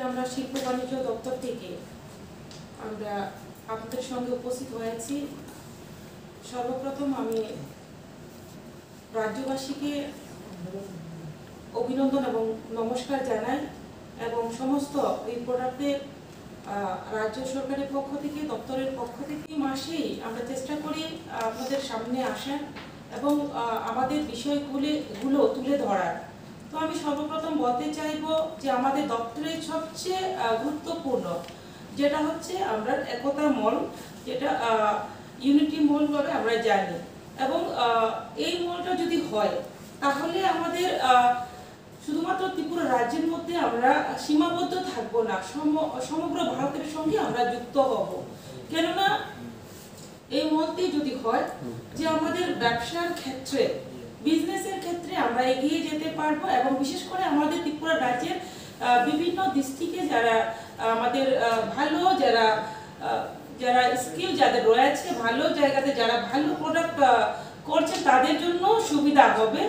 আমরা শিল্প বাণিজ্য দপ্তর থেকে আমরা আপনাদের সঙ্গে উপস্থিত হয়েছি। সর্বপ্রথম আমি রাজ্যবাসীকে অভিনন্দন এবং নমস্কার জানাই এবং সমস্ত এই প্রোডাক্টের রাজ্য সরকারের পক্ষ থেকে দপ্তরের পক্ষ থেকে মাসেই আমরা চেষ্টা করি আপনাদের সামনে আসার এবং আমাদের বিষয়গুলো তুলে ধরার। তো আমি সর্বপ্রথম বলতে চাইবো যে আমাদের দপ্তরের সবচেয়ে গুরুত্বপূর্ণ যেটা হচ্ছে আমরা একতা মল, যেটা ইউনিটি মল বলে আমরা জানি, এবং এই মলটা যদি হয় তাহলে আমাদের শুধুমাত্র ত্রিপুরা রাজ্যের মধ্যে আমরা সীমাবদ্ধ থাকবো না, সমগ্র ভারতের সঙ্গে আমরা যুক্ত হব। কেননা এই মলটি যদি হয় যে আমাদের ব্যবসার ক্ষেত্রে, বিজনেসের ক্ষেত্রে আমরা এগিয়ে যেতে পারবো এবং বিশেষ করে আমাদের ত্রিপুরা রাজ্যের বিভিন্ন ডিস্ট্রিক্টে যারা আমাদের ভালো যারা স্কিল যাদের রয়েছে, ভালো জায়গাতে যারা ভালো প্রোডাক্ট করছে তাদের জন্য সুবিধা হবে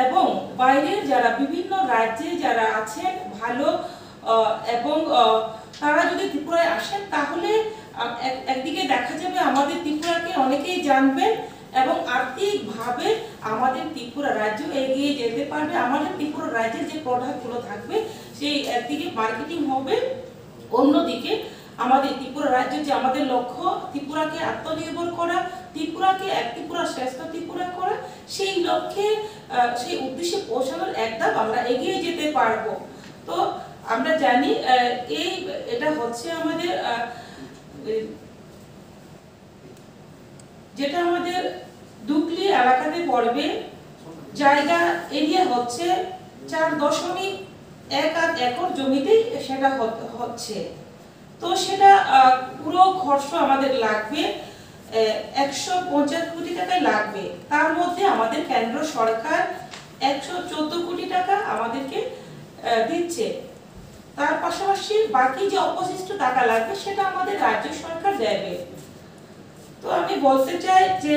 এবং বাইরের যারা বিভিন্ন রাজ্যে যারা আছেন ভালো এবং তারা যদি ত্রিপুরায় আসেন তাহলে একদিকে দেখা যাবে আমাদের ত্রিপুরাকে অনেকেই জানবেন এবং আর্থিকভাবে আমাদের ত্রিপুরা রাজ্য এগিয়ে যেতে পারবে। আমাদের ত্রিপুরা রাজ্যের যে প্রোডাক্টগুলো থাকবে সেই একদিকে মার্কেটিং হবে, অন্যদিকে আমাদের ত্রিপুরা রাজ্যের যে আমাদের লক্ষ্য ত্রিপুরাকে আত্মনির্ভর করা, ত্রিপুরাকে এক ত্রিপুরা শ্রেষ্ঠ ত্রিপুরা করা, সেই লক্ষ্যে সেই উদ্দেশ্যে পৌঁছানোর একদম আমরা এগিয়ে যেতে পারবো। তো আমরা জানি এটা হচ্ছে আমাদের যেটা আমাদের দুকলি এলাকাতে পড়বে, জায়গা এরিয়া হচ্ছে 4.1 একর জমিতেই সেটা হচ্ছে। তো সেটা পুরো খরচ আমাদের লাগবে 150 কোটি টাকা লাগবে। তার মধ্যে আমাদের কেন্দ্র সরকার 114 কোটি টাকা আমাদেরকে দিচ্ছে। তার পাশাপাশি বাকি যে অবশিষ্ট টাকা লাগবে সেটা আমাদের রাজ্য সরকার দেবে। তো আমি বলতে চাই যে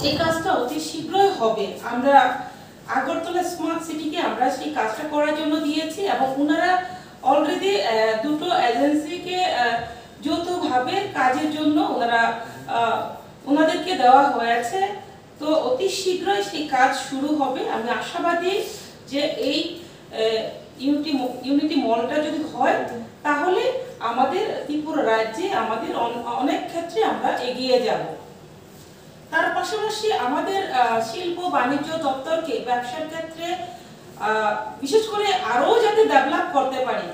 এই কাজটা অতি শীঘ্রই হবে। আমরা আগরতলা স্মার্ট সিটিকে আমরা সেই কাজটা করার জন্য দিয়েছি এবং ওনারা অলরেডি দুটো এজেন্সিকে যৌথভাবে কাজের জন্য ওনাদেরকে দেওয়া হয়েছে। তো অতি শীঘ্রই সেই কাজ শুরু হবে। আমি আশাবাদী যে এই ইউনিটি মলটা যদি হয় তাহলে আমাদের ত্রিপুরা রাজ্যে আমাদের অনেক ক্ষেত্রে আমরা এগিয়ে যাব। তার পাশাপাশি আমাদের শিল্প বাণিজ্য দপ্তরকে ব্যবসার ক্ষেত্রে বিশেষ করে আরো যাতে ডেভেলপ করতে পারি,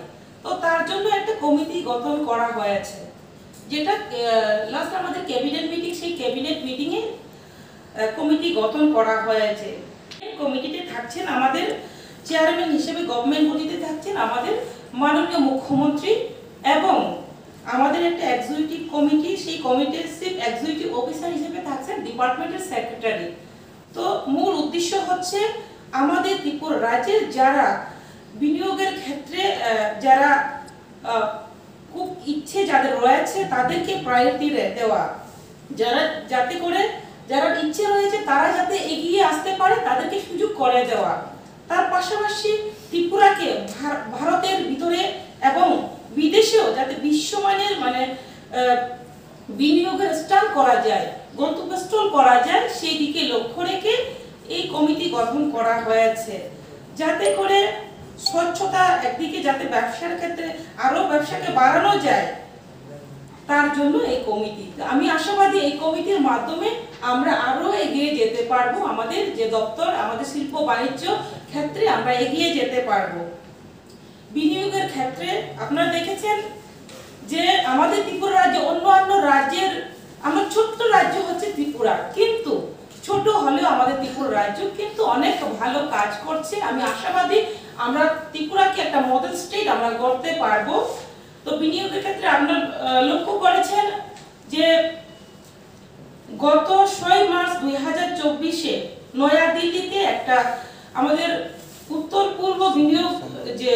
তো তার জন্য একটা কমিটি গঠন করা হয়েছে, যেটা লাস্ট আমাদের ক্যাবিনেট মিটিং, সেই ক্যাবিনেট মিটিং এ কমিটি গঠন করা হয়েছে। কমিটিতে থাকছেন আমাদের চেয়ারম্যান হিসেবে, গভর্নমেন্ট বডিতে থাকছেন আমাদের মাননীয় মুখ্যমন্ত্রী এবং আমাদের একটা এক্সিকিউটিভ কমিটি, সেই কমিটির চিফ এক্সিকিউটিভ অফিসার হিসেবে থাকছেন ডিপার্টমেন্টের সেক্রেটারি। তো মূল উদ্দেশ্য হচ্ছে আমাদের ত্রিপুরা রাজ্যের যারা বিনিয়োগের ক্ষেত্রে যারা খুব ইচ্ছে যাদের রয়েছে তাদেরকে প্রায়োরিটি দেওয়া, যাতে করে যারা ইচ্ছে রয়েছে তারা যাতে এগিয়ে আসতে পারে তাদেরকে সুযোগ করে দেওয়া। তার পাশাপাশি ত্রিপুরাকে ভারতের ভিতরে এবং বিদেশেও যাতে বিশ্বমানের বিনিয়োগের স্থান করা যায়, গন্তব্যস্থল করা যায়, সেই দিকে লক্ষ্য রেখে এই কমিটি গঠন করা হয়েছে, যাতে করে স্বচ্ছতা একদিকে যাতে ব্যবসার ক্ষেত্রে আরো ব্যবসাকে বাড়ানো যায়, তার জন্য এই কমিটি। আমি আশাবাদী এই কমিটির মাধ্যমে আমরা আরো এগিয়ে যেতে পারবো, আমাদের যে দপ্তর আমাদের শিল্প বাণিজ্য ক্ষেত্রে আমরা এগিয়ে যেতে পারবো। বিনিয়োগের ক্ষেত্রে আপনারা দেখেছেন যে আমাদের ত্রিপুরা রাজ্য অন্যান্য রাজ্যের, আমার ছোট্ট রাজ্য হচ্ছে ত্রিপুরা, কিন্তু ছোট হলেও আমাদের ত্রিপুরা রাজ্য কিন্তু অনেক ভালো কাজ করছে। আমি আশাবাদী আমরা ত্রিপুরাকে একটা মডেল স্টেট আমরা করতে পারবো। তো বিনিয়োগের ক্ষেত্রে আপনারা লক্ষ্য করেছেন যে গত 6 মার্চ 2024-এ নয়াদিল্লিতে একটা আমাদের উত্তর পূর্ব বিনিয়োগ যে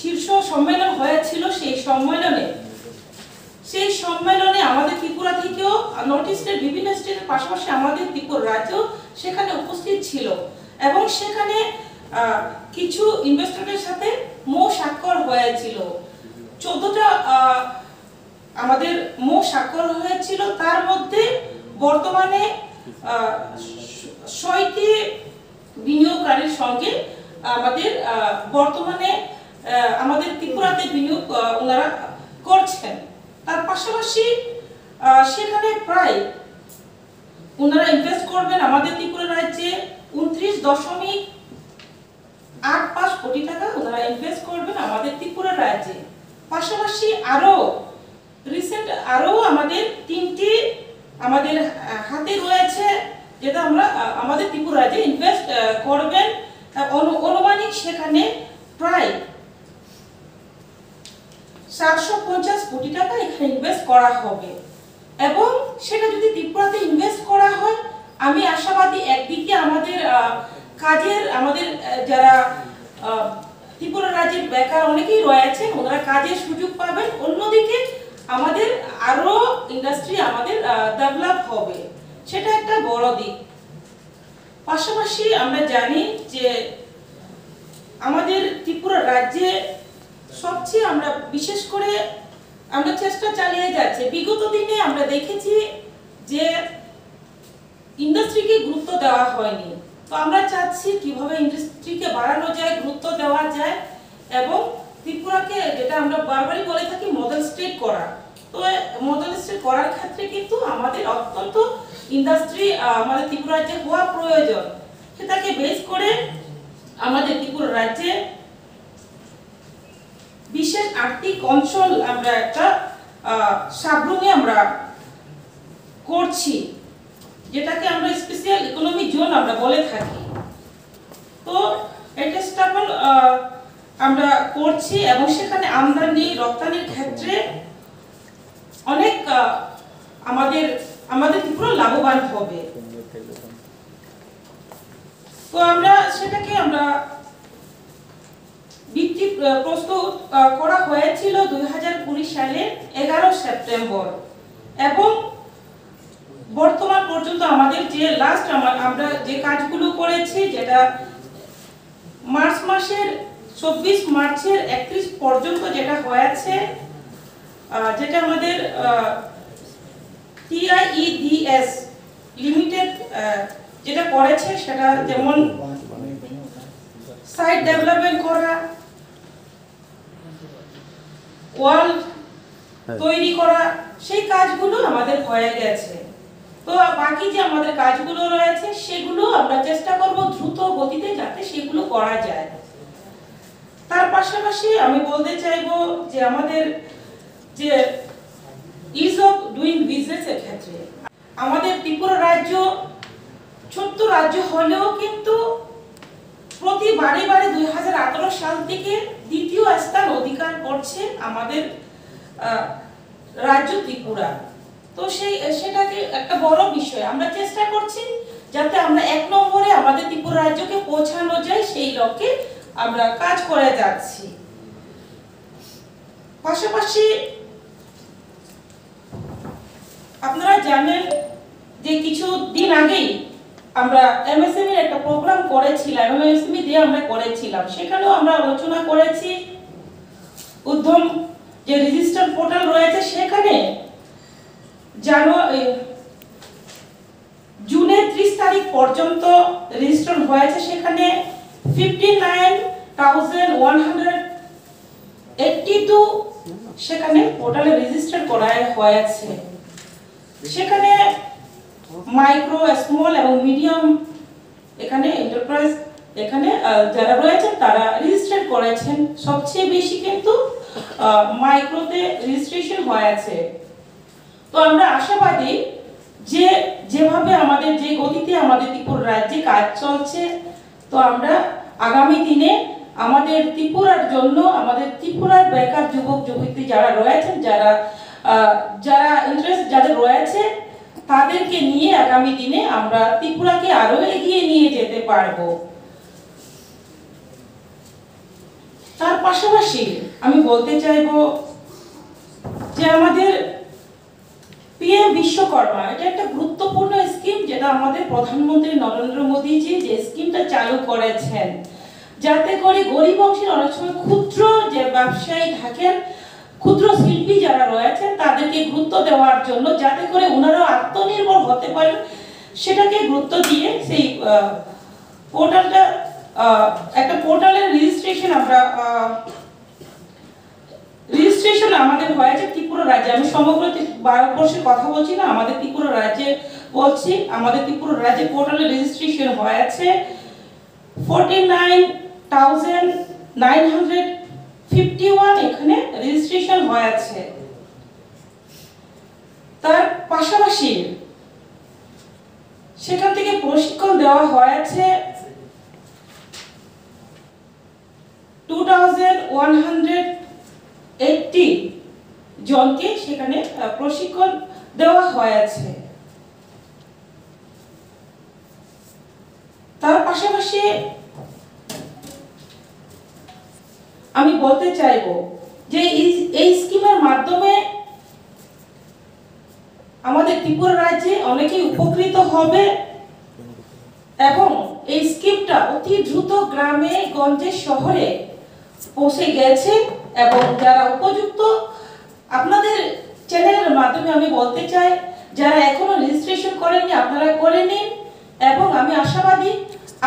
শীর্ষ সম্মেলন হয়েছিল, সেই সম্মেলনে আমাদের ত্রিপুরা থেকেও নর্থ ইস্টের বিভিন্ন স্টেটের পাশাপাশি আমাদের ত্রিপুরা রাজ্য সেখানে উপস্থিত ছিল এবং সেখানে কিছু ইনভেস্টরের সাথে স্বাক্ষর হয়েছিল। 14টা আমাদের স্বাক্ষর হয়েছিল, তার মধ্যে বর্তমানে 6টি বিনিয়োগকারীর সঙ্গে আমাদের বর্তমানে আমাদের ত্রিপুরাতে বিনিয়োগ ওনারা করছেন। তার পাশাপাশি সেখানে প্রায় ওনারা ইনভেস্ট করবেন আমাদের ত্রিপুরা রাজ্যে 29.85 কোটি টাকা ওনারা ইনভেস্ট করবেন আমাদের ত্রিপুরা রাজ্যে। পাশাপাশি আরো আমাদের 3টি আমাদের হাতে রয়েছে, যেটা আমরা আমাদের ত্রিপুরা রাজ্যে ইনভেস্ট করবেন। অনুমানিক সেখানে প্রায় 450 কোটি টাকা এখানে ইনভেস্ট করা হবে, এবং সেটা যদি ত্রিপুরাতে ইনভেস্ট করা হয়, আমি আশাবাদী একদিকে আমাদের যারা ত্রিপুরা রাজ্যের বেকার অনেকেই রয়েছেন, ওনারা কাজের সুযোগ পাবেন, অন্যদিকে আমাদের আরো ইন্ডাস্ট্রি আমাদের ডেভেলপ হবে, সেটা একটা বড় দিক। পাশাপাশি আমরা জানি যে আমাদের ত্রিপুরা রাজ্যে সবচেয়ে আমরা বিশেষ করে আমরা চেষ্টা চালিয়ে যাচ্ছি। বিগত দিনে আমরা দেখেছি যে ইন্ডাস্ট্রিকে গুরুত্ব দেওয়া হয়নি, তো আমরা চাচ্ছি কিভাবে ইন্ডাস্ট্রিকে বাড়ানো যায়, গুরুত্ব দেওয়া যায়, এবং ত্রিপুরাকে, যেটা আমরা বারবারই বলে থাকি, মডেল স্টেট করা। তো মডেল স্টেট করার ক্ষেত্রে কিন্তু আমাদের অত্যন্ত ইন্ডাস্ট্রি আমাদের ত্রিপুরা রাজ্যে হওয়া প্রয়োজন। সেটাকে বেস করে আমাদের ত্রিপুরা রাজ্যে বিশেষ আর্থিক অঞ্চল আমরা একটা সাবরুমে আমরা করছি, যেটাকে আমরা স্পেশাল ইকোনমি জোন আমরা বলে থাকি। তো এটা স্টেবল আমরা করছি, এবং সেখানে আমদানি রপ্তানির ক্ষেত্রে অনেক আমাদের ত্রিপুরা লাভবান হবে। তো আমরা সেটাকে ভিত্তি প্রস্তুত করা হয়েছিল 2020 সালের 11 সেপ্টেম্বর, এবং বর্তমান পর্যন্ত আমাদের যে লাস্ট আমরা যে কাজগুলো করেছি, যেটা মার্চ মাসের 24 মার্চের 31 পর্যন্ত যেটা হয়েছে, যেটা আমাদের TIEDS লিমিটেড যেটা করেছে, সেটা যেমন সাইট ডেভেলপমেন্ট করা, ওয়াল তৈরি করা, সেই কাজগুলো আমাদের হয়ে গেছে। তো বাকি যে আমাদের কাজগুলো রয়েছে, সেগুলো আমরা চেষ্টা করব দ্রুত গতিতে যাতে সেগুলো করা যায়। তার পাশাপাশি আমি বলতে চাইবো যে আমাদের যে ইজ অফ ডুইং বিজনেস এর ক্ষেত্রে আমাদের ত্রিপুরা রাজ্য ছোট্ট রাজ্য হলেও কিন্তু প্রতিবারে 2018 সাল থেকে দ্বিতীয় স্থান অধিকার করছে আমাদের রাজ্য ত্রিপুরা। তো সেটাকে একটা বড় বিষয়, আমরা চেষ্টা করছি যাতে আমরা 1 নম্বরে আমাদের ত্রিপুরা রাজ্যকে পৌঁছানো যায়, সেই লক্ষ্যে আমরা কাজ করে যাচ্ছি। পাশাপাশি আপনারা জানেন যে কিছুদিন আগেই আমরা এমএসএমই এর একটা প্রোগ্রাম করেছিলাম, এমএসএমই দিয়ে আমরা করেছিলাম। সেখানেও আমরা আলোচনা করেছি উদ্যম যে রেজিস্টার পোর্টাল রয়েছে, সেখানে জুনের 30 তারিখ পর্যন্ত রেজিস্টার হয়েছে, সেখানে 59,182 সেখানে পোর্টালে রেজিস্টার করা হয়েছে। সেখানে মাইক্রো, স্মল এবং মিডিয়াম এখানে এন্টারপ্রাইজ এখানে যারা রয়েছেন তারা রেজিস্টার করেছেন। সবচেয়ে বেশি কিন্তু মাইক্রোতে রেজিস্ট্রেশন হয়েছে। তো আমরা আশাবাদী যে যেভাবে আমাদের যে গতিতে আমাদের ত্রিপুরা রাজ্যে কাজ চলছে, তো আমরা আগামী দিনে আমাদের ত্রিপুরার জন্য, আমাদের ত্রিপুরার বেকার যুবক যুবতী যারা রয়েছেন, যারা ইন্টারেস্ট যাদের রয়েছে, তাদেরকে নিয়ে আগামী দিনে আমরা ত্রিপুরাকে আরো এগিয়ে নিয়ে যেতে পারবো। তার পাশাপাশি আমি বলতে চাইবো যে আমাদের পিএম বিশ্বকর্মা, এটা একটা গুরুত্বপূর্ণ স্কিম, যেটা আমাদের প্রধানমন্ত্রী নরেন্দ্র মোদীজি যে স্কিমটা চালু করেছেন। যাতে করে গরিব অংশের অনেক সময় ক্ষুদ্র যে ব্যবসায়ী থাকেন, ক্ষুদ্র শিল্পী যারা রয়েছেন তাদেরকে গুরুত্ব দেওয়ার জন্য, যাতে করে ওনারাও আত্মনির্ভর হতে পারেন, সেটাকে গুরুত্ব দিয়ে সেই পোর্টালটা, একটা পোর্টালের রেজিস্ট্রেশন আমাদের হয়েছে ত্রিপুরা রাজ্যে। আমি সমগ্র ভারতবর্ষের কথা বলছি না, আমাদের ত্রিপুরা রাজ্যে বলছি। আমাদের ত্রিপুরা রাজ্যে পোর্টালের রেজিস্ট্রেশন হয়েছে 49,951 এখানে রেজিস্ট্রেশন হয়েছে। তার পাশাপাশি সেখান থেকে প্রশিক্ষণ দেওয়া হয়েছে 2,180 জনকে, সেখানে প্রশিক্ষণ দেওয়া হয়েছে। তার পাশাপাশি আমি বলতে চাইবো যে এই স্কিমের মাধ্যমে আমাদের ত্রিপুরা রাজ্যে অনেকেই উপকৃত হবে এবং এই স্কিমটা অতি দ্রুত গ্রামে গঞ্জে শহরে পৌঁছে গেছে এবং যারা উপযুক্ত, আপনাদের চ্যানেলের মাধ্যমে আমি বলতে চাই, যারা এখনো রেজিস্ট্রেশন করেননি আপনারা করে নিন এবং আমি আশাবাদী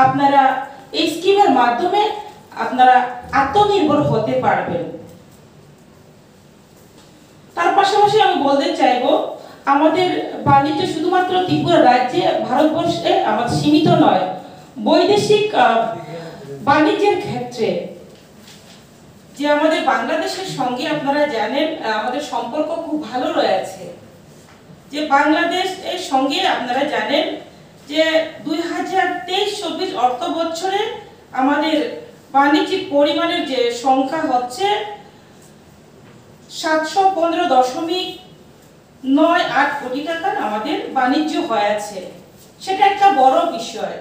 আপনারা এই স্কিমের মাধ্যমে আপনারা আত্মনির্ভর হতে পারবেন। তার পাশাপাশি আমি বলতে চাইবো, আমাদের বাণিজ্য শুধুমাত্র ত্রিপুরা রাজ্যে, ভারতবর্ষে আমাদের সীমিত নয়। বৈদেশিক বাণিজ্যের ক্ষেত্রে যে আমাদের বাংলাদেশের সঙ্গে আপনারা জানেন আমাদের সম্পর্ক খুব ভালো রয়েছে। যে বাংলাদেশের সঙ্গে আপনারা জানেন যে 2023-24 অর্থ বছরে আমাদের বাণিজ্যিক পরিমাণের যে সংখ্যা হচ্ছে 715.98 কোটি টাকার আমাদের বাণিজ্য হয়েছে। সেটা একটা বড় বিষয়।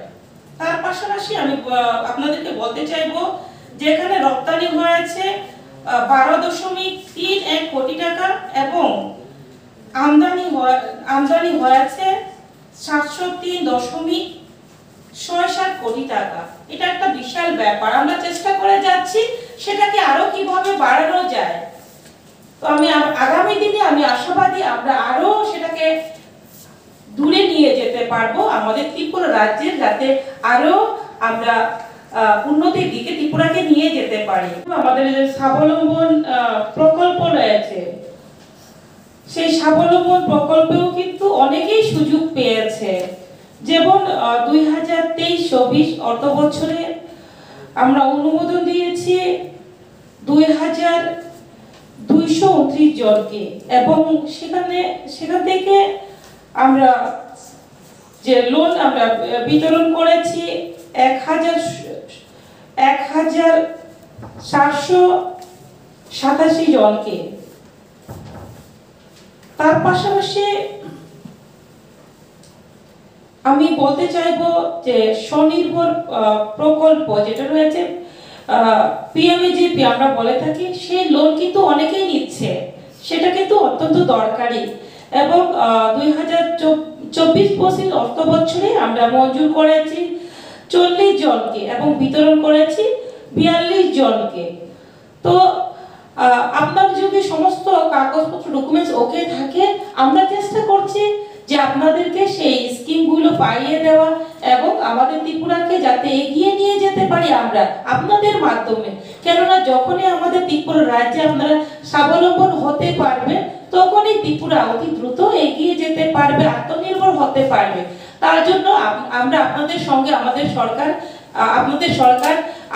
তার পাশাপাশি আমি আপনাদেরকে বলতে চাইবো, যেখানে রপ্তানি হয়েছে 12.31 কোটি টাকা এবং আমদানি হয়েছে 703.67 কোটি টাকা। এটা একটা বিশাল ব্যাপার। আমরা চেষ্টা করে যাচ্ছি সেটাকে আরো কিভাবে বাড়ানো যায়। তো আমি আগামী দিনে আমি আশাবাদী আমরা আরো সেটাকে দূরে নিয়ে যেতে পারবো আমাদের ত্রিপুরা রাজ্যের, যাতে আরো আমরা উন্নতির দিকে ত্রিপুরাকে নিয়ে যেতে পারি। আমাদের যে স্বাবলম্বন প্রকল্প রয়েছে, সেই স্বাবলম্বন প্রকল্পেও কিন্তু অনেকেই সুযোগ পেয়েছে। যেমন 2023-24 অর্থ বছরে আমরা অনুমোদন দিয়েছি 2,229 জনকে এবং সেখান থেকে আমরা যে লোন আমরা বিতরণ করেছি 1,787 জনকে। তার পাশাপাশি আমি বলতে চাইবো যে স্বনির্ভর প্রকল্প যেটা রয়েছে পিএমএজিপি আমরা বলে থাকি, সেই লোন কিন্তু অনেকেই নিচ্ছে, সেটা কিন্তু অত্যন্ত দরকারি। এবং 2024-25 অর্থ বছরে আমরা মঞ্জুর করেছি 40 জনকে এবং বিতরণ করেছি 42 জনকে। তো আপনার যদি সমস্ত কাগজপত্র ডকুমেন্টস ওকে থাকে, আমরা চেষ্টা করছি যে আপনাদেরকে সেই স্কিমগুলো পাইয়ে দেওয়া এবং আমাদের ত্রিপুরাকে যাতে এগিয়ে নিয়ে যেতে পারি আমরা আপনাদের মাধ্যমে। কেননা যখনই আমাদের ত্রিপুরা রাজ্যে আপনারা স্বাবলম্বন হতে পারবে, তখনই ত্রিপুরা অতি দ্রুত এগিয়ে যেতে পারবে, আত্মনির্ভর হতে পারবে। তার জন্য আমরা আপনাদের সঙ্গে, আমাদের সরকার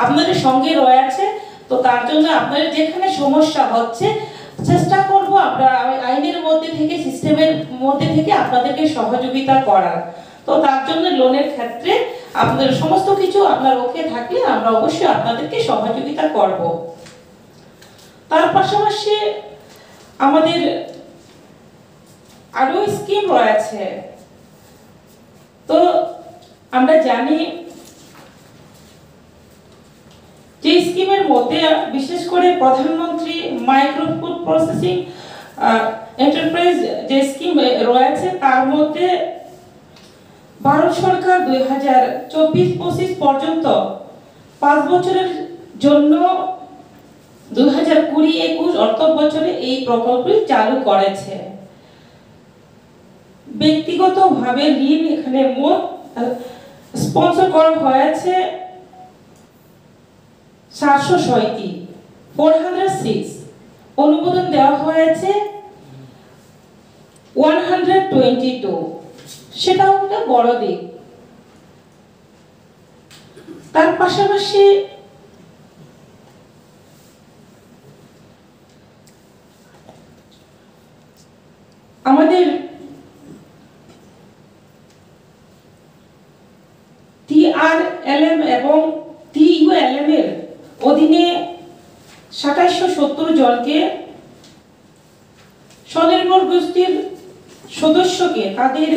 আপনাদের সঙ্গে রয়েছে। তো তার জন্য আপনাদের যেখানে সমস্যা হচ্ছে চেষ্টা করব আমরা আইনের মধ্যে থেকে, সিস্টেমের মধ্যে থেকে আপনাদেরকে সহযোগিতা করার। তো তার জন্য লোনের ক্ষেত্রে আপনাদের সমস্ত কিছু আপনার ওকে থাকলে আমরা অবশ্যই আপনাদেরকে সহযোগিতা করব। তার পাশাপাশি আমাদের আরো স্কিম রয়েছে। তো আমরা জানি যে স্কিমের মধ্যে বিশেষ করে প্রধানমন্ত্রী মাইক্রো ফুড প্রসেসিং এন্টারপ্রাইজ যে স্কিম রয়েছে, তার মধ্যে ভারত সরকার 2024-25 পর্যন্ত 5 বছরের জন্য 2020-21 অর্থ বছরে এই প্রকল্পটি চালু করেছে। ব্যক্তিগতভাবে ঋণ এখানে মোট স্পন্সর করা হয়েছে 406, অনুমোদন দেওয়া হয়েছে 122, সেটাও একটা বড় দিক। তার পাশাপাশি আমাদের TRLM এবং TULM এর অধীনে 2770 জনকে স্বনির্ভর গোষ্ঠীর সদস্যকে তাদের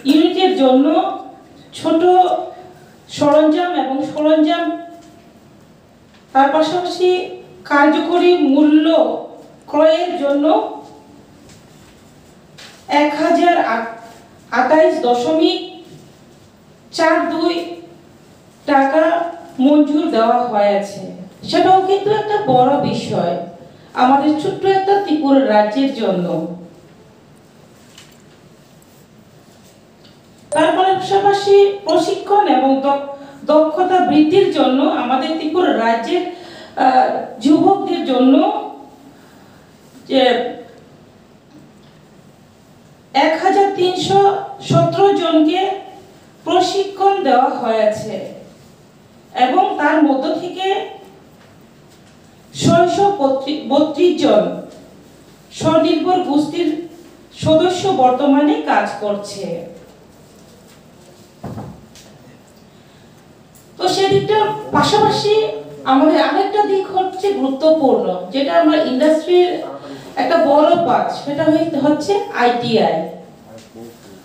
ইউনিটের জন্য ছোট সরঞ্জাম তার পাশাপাশি কার্যকরী মূল্য ক্রয়ের জন্য 1028.42 টাকা মঞ্জুর দেওয়া হয়েছে। সেটাও কিন্তু একটা বড় বিষয় আমাদের ছোট্ট একটা ত্রিপুরা রাজ্যের জন্য। তার পাশাপাশি প্রশিক্ষণ এবং দক্ষতা বৃদ্ধির জন্য আমাদের ত্রিপুরা রাজ্যের যুবকদের জন্য যে 1317 জনকে প্রশিক্ষণ দেওয়া হয়েছে এবং তার মধ্য থেকে 632 জন স্বনির্ভর গোষ্ঠীর সদস্য বর্তমানে কাজ করছে। তো সেদিকটার পাশাপাশি আমাদের আরেকটা দিক হচ্ছে গুরুত্বপূর্ণ, যেটা আমরা ইন্ডাস্ট্রির একটা বড় পার্ট, সেটা হচ্ছে ITI।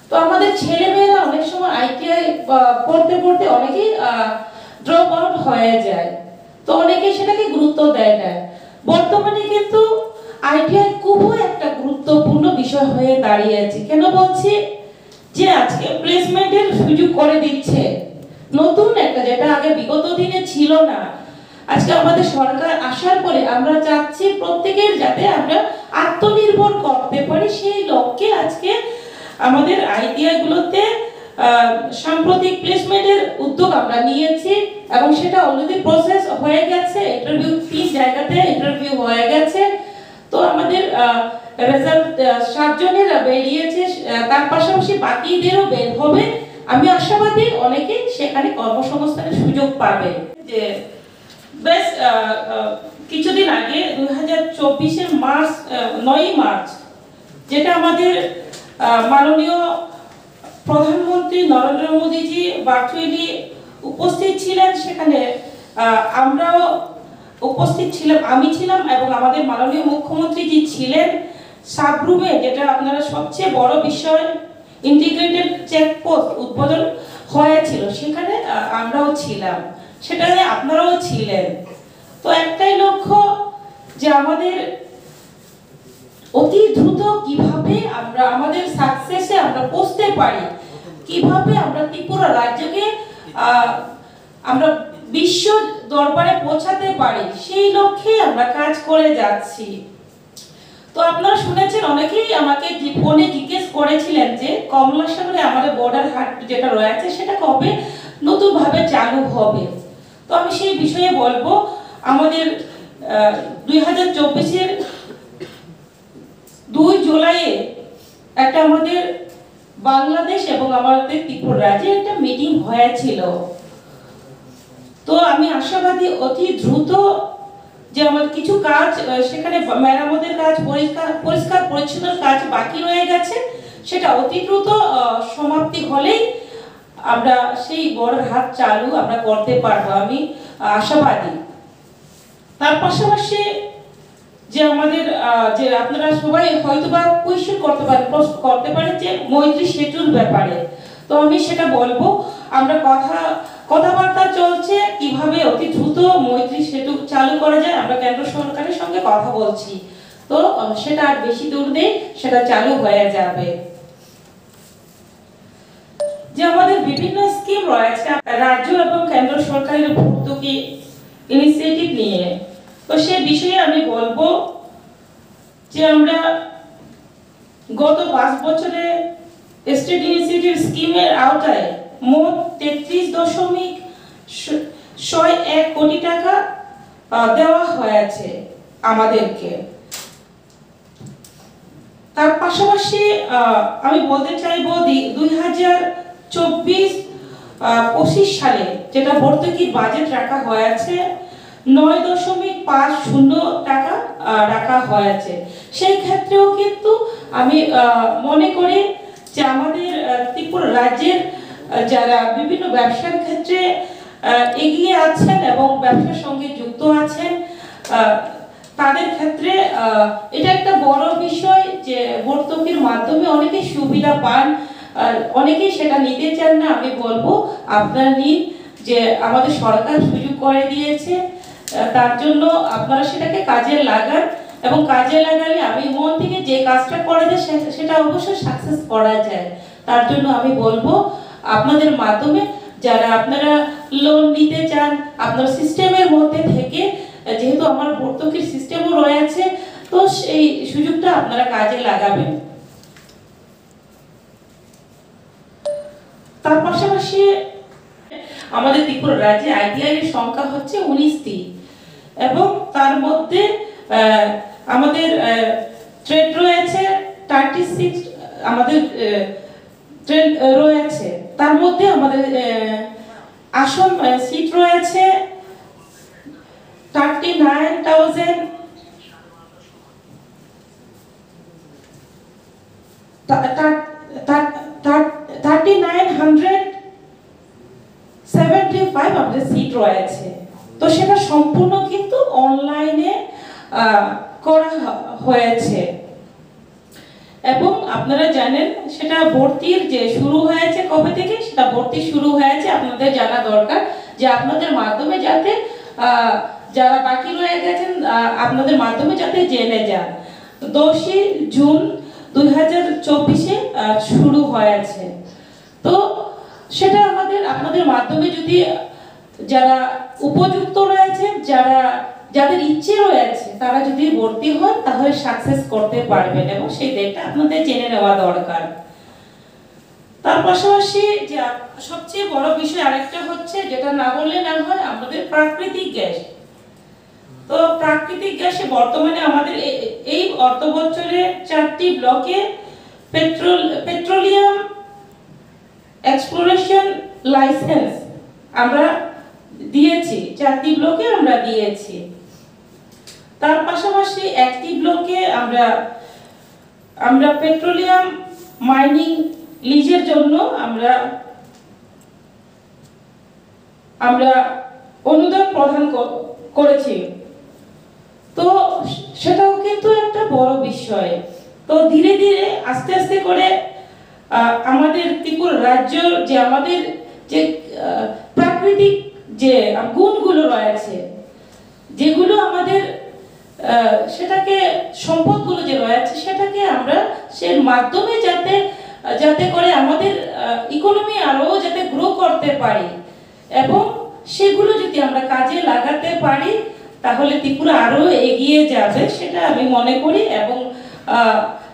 তো আমাদের ছেলেমেয়েরা অনেক সময় ITI পড়তে অনেকেই ড্রপ আউট হয়ে যায়, তো অনেকে সেটাকে গুরুত্ব দেয় না। বর্তমানে কিন্তু ITI খুবই একটা গুরুত্বপূর্ণ বিষয় হয়ে দাঁড়িয়েছে। কেন বলছি? যে আজকে প্লেসমেন্টের সুযোগ করে দিচ্ছে নতুন একটা, যেটা আগে বিগত দিনে ছিল না। আজকে আমাদের সরকার আসার পরে আমরা চাচ্ছি প্রত্যেকের যাতে আমরা আত্মনির্ভর করতে পারি, সেই লক্ষ্যে আজকে আমাদের ITI গুলোতে সাম্প্রতিক প্লেসমেন্টের উদ্যোগ আমরা নিয়েছি এবং সেটা অলরেডি প্রসেস হয়ে গেছে। ইন্টারভিউ 3 জায়গাতে ইন্টারভিউ হয়ে গেছে। তো আমাদের রেজাল্ট 7 জনের বেরিয়েছে, তার পাশাপাশি বাকিদেরও বের হবে। আমি আশাবাদী অনেকে সেখানে কর্মসংস্থানের সুযোগ পাবে। যে বেশ কিছুদিন আগে 2024-এর 9 মার্চ যেটা আমাদের মাননীয় প্রধানমন্ত্রী নরেন্দ্র মোদীজি ভার্চুয়ালি উপস্থিত ছিলেন, সেখানে আমরাও উপস্থিত ছিলাম, আমি ছিলাম এবং আমাদের মাননীয় মুখ্যমন্ত্রী জি ছিলেন। সাবরুমে যেটা আপনারা সবচেয়ে বড় বিষয় ইন্টিগ্রেটেড চেকপোস্ট উদ্বোধন হয়েছিল, সেখানে আমরাও ছিলাম, সেটাতে আপনারাও ছিলেন। তো একটাই লক্ষ্য যে আমাদের অতি দ্রুত কিভাবে আমরা আমাদের সাকসেসে আমরা পৌঁছতে পারি, কিভাবে আমরা ত্রিপুরা রাজ্যকে আমরা বিশ্ব দরবারে পৌঁছাতে পারি, সেই লক্ষ্যে আমরা কাজ করে যাচ্ছি। তো আপনারা শুনেছেন, অনেকেই আমাকে ফোনে জিজ্ঞেস করেছিলেন যে কমলাসাগরে আমাদের বর্ডার হাট যেটা রয়েছে সেটা কবে নতুন ভাবে চালু হবে। তো আমি সেই বিষয়ে বলবো, আমাদের 2024-এর 2 জুলাইয়ে একটা আমাদের বাংলাদেশ এবং আমাদের ত্রিপুরা রাজ্যে একটা মিটিং হয়েছিল। তো আমি আশাবাদী অতি দ্রুত যে আমার কিছু কাজ সেখানে মেরামতের কাজ, পরিষ্কার পরিচ্ছন্নতার কাজ বাকি রয়ে গেছে, সেটা অতি দ্রুত সমাপ্তি হলেই আমরা সেই বর্ডার হাট চালু আমরা করতে পারবো, আমি আশাবাদী। তার পাশাপাশি যে আমাদের যে আপনারা সবাই হয়তোবা কোয়েশ্চেন করতে পারেন, প্রশ্ন করতে পারেন যে মৈত্রী সেতুর ব্যাপারে। তো আমি সেটা বলবো, আমরা কথাবার্তা চলছে কিভাবে অতি দ্রুত মৈত্রী সেতু চালু করা যায়। আমরা কেন্দ্র সরকারের সঙ্গে কথা বলছি, তো সেটা আর বেশি দূর নেই, সেটা চালু হয়ে যাবে। যে আমাদের বিভিন্ন স্কিম রয়েছে রাজ্য এবং কেন্দ্র সরকারের ভর্তুকি ইনিশিয়েটিভ নিয়ে। তো সে বিষয়ে আমি বলবো যে আমরা গত 5 বছরে স্টেট ইনিশিয়েটিভ স্কিমের আওতায় মোট 33.61 কোটি টাকা দেওয়া হয়েছে আমাদেরকে। তার পাশাপাশি আমি বলতে চাইবো 2024-25 সালে যেটা ভর্তুকির বাজেট রাখা হয়েছে 9.50 টাকা রাখা হয়েছে। সেই ক্ষেত্রেও কিন্তু আমি মনে করি যে আমাদের ত্রিপুরা রাজ্যের যারা বিভিন্ন ব্যবসার ক্ষেত্রে এগিয়ে আছেন এবং ব্যবসার সঙ্গে যুক্ত আছেন তাদের ক্ষেত্রে এটা একটা বড় বিষয় যে ভর্তুকির মাধ্যমে অনেকেই সুবিধা পান, অনেকেই সেটা নিতে চান না। আমি বলবো আপনারা নিন, যে আমাদের সরকার সুযোগ করে দিয়েছে, তার জন্য আপনারা সেটাকে কাজে লাগান এবং কাজে লাগালে আমি মন থেকে যে কাজটা করা যায় সেটা অবশ্যই সাকসেস করা যায়। তার জন্য আমি বলবো আপনাদের মাধ্যমে যারা আপনারা লোন নিতে চান আপনার সিস্টেমের মধ্যে থেকে, যেহেতু আমার ভর্তুকির সিস্টেমও রয়েছে, তো সেই সুযোগটা আপনারা কাজে লাগাবেন। তার পাশাপাশি আমাদের ত্রিপুরা রাজ্যে আইটিআই এর সংখ্যা হচ্ছে 19টি এবং তার মধ্যে আমাদের ট্রেড রয়েছে 36, আমাদের ট্রেড রয়েছে। তার মধ্যে আমাদের আসন সিট রয়েছে 3975 আমাদের সিট রয়েছে। তো সেটা সম্পূর্ণ কিন্তু অনলাইনে করা হয়েছে এবং আপনারা জানেন সেটা ভর্তির যে শুরু হয়েছে কবে থেকে, সেটা ভর্তি শুরু হয়েছে আপনাদের জানা দরকার, যে আপনাদের মাধ্যমে যাতে যারা বাকি রয়ে গেছেন আপনাদের মাধ্যমে যাতে জেনে যান। 10 জুন 2024-এ শুরু হয়েছে। তো সেটা আপনাদের মাধ্যমে যদি যারা উপযুক্ত রয়েছে, যাদের ইচ্ছে রয়েছে, তারা যদি ভর্তি হন তাহলে সাকসেস করতে পারবেন এবং সেই ডেটটা আপনাদের জেনে নেওয়া দরকার। তার পাশাপাশি যে সবচেয়ে বড় বিষয় আরেকটা হচ্ছে, যেটা না বললে না হয়, আমাদের প্রাকৃতিক গ্যাস। তো প্রাকৃতিক গ্যাসে বর্তমানে আমাদের এই অর্থ বছরে 4টি ব্লকে পেট্রোলিয়াম এক্সপ্লোরেশন লাইসেন্স আমরা দিয়েছি, 4টি ব্লকে আমরা দিয়েছি। তার পাশাপাশি একটি ব্লকে আমরা পেট্রোলিয়াম মাইনিং লিজের জন্য আমরা অনুদান প্রদান করেছি। তো সেটাও কিন্তু একটা বড় বিষয়। তো ধীরে ধীরে আস্তে আস্তে করে আমাদের ত্রিপুরা রাজ্য যে আমাদের যে প্রাকৃতিক যে গুণগুলো রয়েছে, যেগুলো আমাদের সেটাকে সম্পদগুলো যে রয়েছে, সেটাকে আমরা সে মাধ্যমে যাতে করে আমাদের ইকোনমি আরো যাতে গ্রো করতে পারি এবং সেগুলো যদি আমরা কাজে লাগাতে পারি তাহলে ত্রিপুরা আরো এগিয়ে যাবে, সেটা আমি মনে করি এবং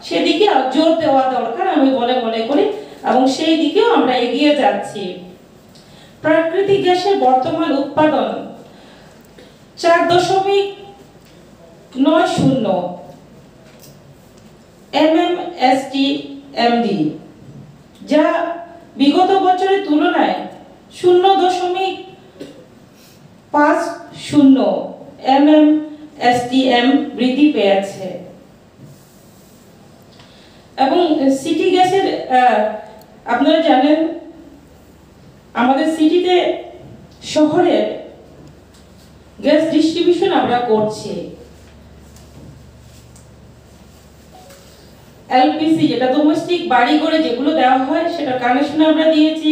সেদিকে জোর দেওয়া দরকার আমি মনে করি এবং সেই দিকেও আমরা এগিয়ে যাচ্ছি। প্রাকৃতিক গ্যাসের বর্তমান উৎপাদন 4.90 MMSTMD, যা বিগত বছরের তুলনায় 0.50 MMSTM বৃদ্ধি পেয়েছে এবং সিটি গ্যাসের আপনারা জানেন আমাদের সিটিতে শহরে গ্যাস ডিস্ট্রিবিউশন আমরা করছি। এলপিজি যেটা ডোমেস্টিক বাড়ি ঘরে যেগুলো দেওয়া হয় সেটা কানেকশন আমরা দিয়েছি